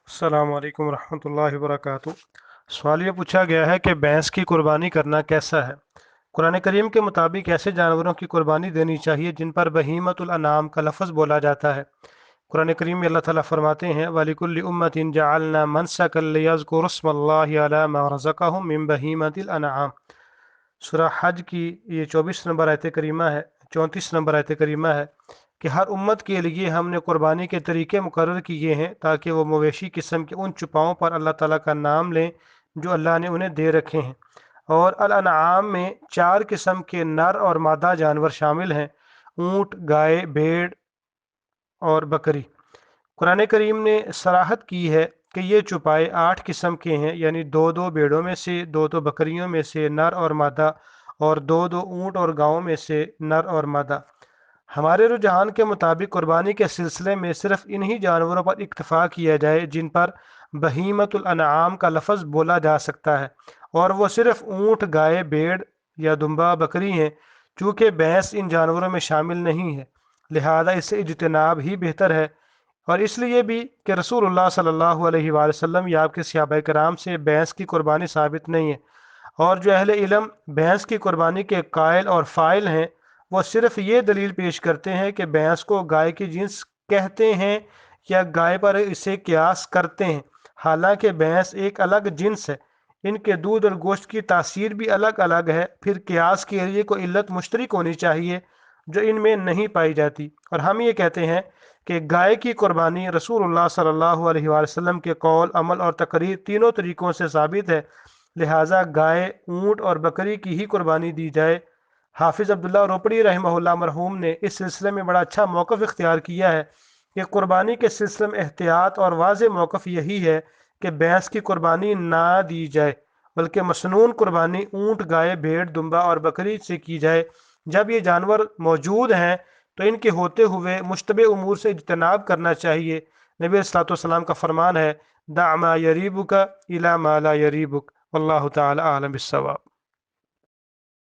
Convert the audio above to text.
अस्सलाम वालेकुम रहमतुल्लाहि वबरकातुहू। सवाल ये पूछा गया है कि भैंस की कुर्बानी करना कैसा है। कुरान करीम के मुताबिक ऐसे जानवरों की कुर्बानी देनी चाहिए जिन पर बहीमतुल अनाम का लफ्ज़ बोला जाता है। कुरान करीम में अल्लाह ताला फरमाते हैं वलिकुल्लि उम्मतिन जअलना मनसकन लियज़्कुरुस्मल्लाहि अला मा रज़क़हुम मिन बहीमतिल अनआम। सूरह हज की ये 24 नंबर आयत करीमा है, 34 नंबर आयत करीमा है कि हर उम्मत के लिए हमने कुर्बानी के तरीके मुकर्रर किए हैं ताकि वो मवेशी किस्म के उन चुपाओं पर अल्लाह ताला का नाम लें जो अल्लाह ने उन्हें दे रखे हैं। और अल अनआम में 4 किस्म के नर और मादा जानवर शामिल हैं: ऊँट, गाय, भेड़ और बकरी। कुरान करीम ने सराहत की है कि ये चौपाए 8 किस्म के हैं, यानी दो दो भेड़ों में से, दो दो बकरियों में से नर और मादा, और दो दो ऊँट और गायों में से नर और मादा। हमारे रुझान के मुताबिक कुर्बानी के सिलसिले में सिर्फ इन्हीं जानवरों पर इक्तफा किया जाए जिन पर बहीमतुल अनआम का लफ्ज़ बोला जा सकता है, और वो सिर्फ ऊँट, गाय, भेड़ या दुम्बा, बकरी हैं। चूँकि भैंस इन जानवरों में शामिल नहीं है, लिहाजा इससे इज्तनाब ही बेहतर है। और इसलिए भी कि रसूलुल्लाह सल्लल्लाहु अलैहि वसल्लम या आपके सहाबा कराम से भैंस की कुर्बानी साबित नहीं है। और जो अहले इल्म भैंस की कुर्बानी के कायल और फ़ाइल हैं, वो सिर्फ ये दलील पेश करते हैं कि भैंस को गाय की जिन्स कहते हैं या गाय पर इसे क्यास करते हैं। हालांकि भैंस एक अलग जिन्स है, इनके दूध और गोश्त की तासीर भी अलग अलग है। फिर क्यास के लिए कोई इल्लत मुश्तरक होनी चाहिए जो इनमें नहीं पाई जाती। और हम ये कहते हैं कि गाय की कुर्बानी रसूलुल्लाह सल्लल्लाहु अलैहि वसल्लम के कौल, अमल और तकरीर तीनों तरीक़ों से साबित है। लिहाजा गाय, ऊँट और बकरी की ही कुर्बानी दी जाए। हाफिज़ अब्दुल्ला रोपड़ी रहमहुल्लाह मरहूम ने इस सिलसिले में बड़ा अच्छा मौक़िफ़ इख्तियार किया है कि कुर्बानी के सिलसिले में एहतियात और वाज़ेह मौक़िफ़ यही है कि भैंस की कुर्बानी ना दी जाए, बल्कि मसनून कुर्बानी ऊँट, गाय, भेड़, दुम्बा और बकरी से की जाए। जब ये जानवर मौजूद हैं तो इनके होते हुए मुश्तबे उमूर से इज्तनाब करना चाहिए। नबी अलैहिस्सलातु वस्सलाम का फरमान है, दा मा यरीबुका इला मा ला यरीबुक, वल्लाहु ताला आलम बिस्सवाब।